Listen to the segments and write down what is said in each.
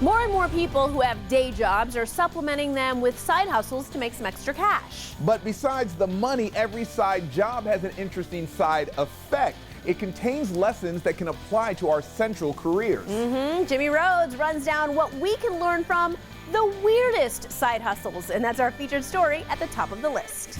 More and more people who have day jobs are supplementing them with side hustles to make some extra cash. But besides the money, every side job has an interesting side effect. It contains lessons that can apply to our central careers. Jimmy Rhodes runs down what we can learn from the weirdest side hustles, and that's our featured story at the top of the list.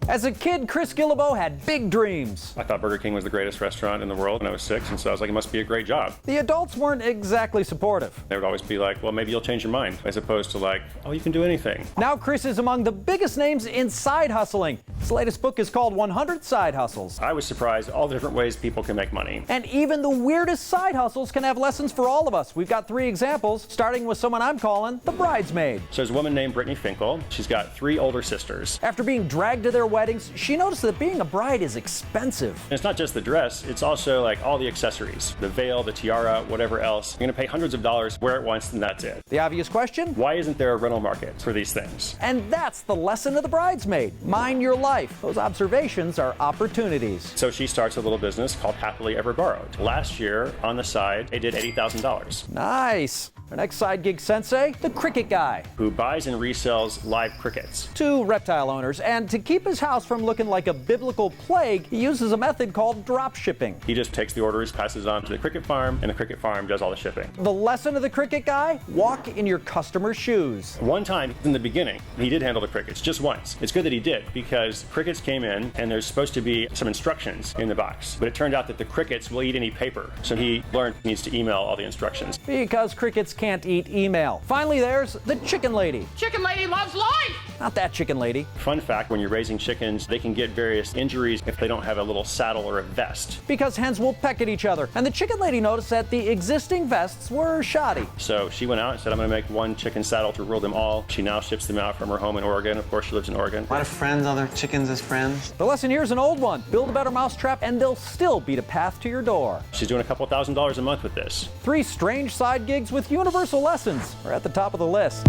As a kid, Chris Guillebeau had big dreams. I thought Burger King was the greatest restaurant in the world when I was 6, and so I was like, it must be a great job. The adults weren't exactly supportive. They would always be like, well, maybe you'll change your mind, as opposed to like, oh, you can do anything. Now Chris is among the biggest names in side hustling. His latest book is called 100 Side Hustles. I was surprised all the different ways people can make money. And even the weirdest side hustles can have lessons for all of us. We've got 3 examples, starting with someone I'm calling the bridesmaid. So there's a woman named Brittany Finkel. She's got 3 older sisters. After being dragged to their weddings, she noticed that being a bride is expensive. And it's not just the dress, it's also like all the accessories, the veil, the tiara, whatever else. You're gonna pay hundreds of dollars, wear it once, and that's it. The obvious question? Why isn't there a rental market for these things? And that's the lesson of the bridesmaid. Mind your life. Those observations are opportunities. So she starts a little business called Happily Ever Borrowed. Last year, on the side, they did $80,000. Nice. Our next side gig sensei, the cricket guy. Who buys and resells live crickets. 2 reptile owners, and to keep his house from looking like a biblical plague, he uses a method called drop shipping. He just takes the orders, passes it on to the cricket farm, and the cricket farm does all the shipping. The lesson of the cricket guy? Walk in your customer's shoes. One time in the beginning, he did handle the crickets, just once. It's good that he did, because crickets came in and there's supposed to be some instructions in the box. But it turned out that the crickets will eat any paper. So he learned he needs to email all the instructions. Because crickets can't eat email. Finally, there's the chicken lady. Chicken lady loves life! Not that chicken lady. Fun fact, when you're raising chickens, they can get various injuries if they don't have a little saddle or a vest. Because hens will peck at each other. And the chicken lady noticed that the existing vests were shoddy. So she went out and said, I'm gonna make one chicken saddle to rule them all. She now ships them out from her home in Oregon. Of course, she lives in Oregon. A lot of friends, other chickens as friends. The lesson here is an old one. Build a better mousetrap and they'll still beat a path to your door. She's doing a couple $1,000s a month with this. 3 strange side gigs with universal lessons are at the top of the list.